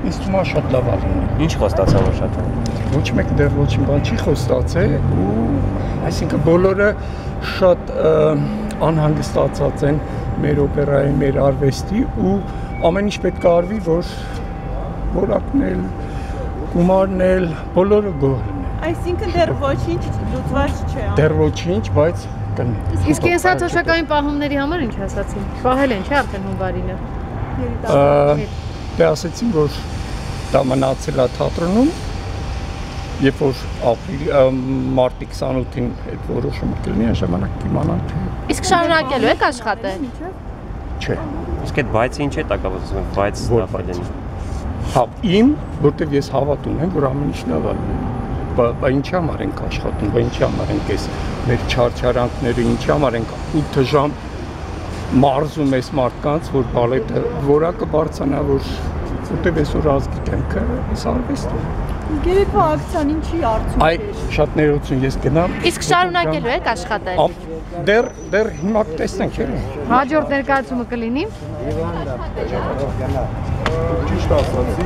ինձ թվում է շատ լավ արին։ Ինչ խոստացա որ շատ։ Ոչ մեկ դեռ ոչինչ բան չի խոստացել ու այսինքն բոլորը շատ անհանգստացած են մեր օպերայի, մեր արվեստի ու ամեն ինչ պետք է արվի, որ որակն էլ, գումարն էլ, բոլորը գոհ լինեն։ Այսինքն դեռ ոչինչ լուծված չէ։ Դեռ ոչինչ, բայց կլինի։ Իսկ կենսաթոշակային պահումների համար ինչ ասացին։ Պահել են, չէ՞ արդեն հունվարինը։ Դե ասեցին, որ դա մնացել է թատրոնում, երբ որ մարտի 28-ին այդ որոշումը կլինի, այն ժամանակ կիմանանք։ Իսկ շարունակելու եք աշխատել։ Չէ։ Իսկ այդ բայցը ինչ է տակավացում, բայց լավ է։ Հա, իմ, որտեվ ես հավատ ունեմ, որ ամեն ինչ լավ է։ Բա ինչի համար ենք աշխատում, բա ինչի համար ենք այս մեր չարչարանքները, ինչի համար ենք 8 ժամ մարզում այս մարդկանց, որ բալետը որակը բարձրանա, որտեվ այսօր ազգի կյանքը այս արվեստն է։ Գերեքվա ակցիան ինչի արդյունք է։ Այ շատ ներողություն, ես գնամ։ Իսկ շարունակելու եք աշխատել։ Դեռ հիմա տեսնենք, էլի։ Հաջորդ ներկայացումը կլինի։ Ճիշտ ասացի։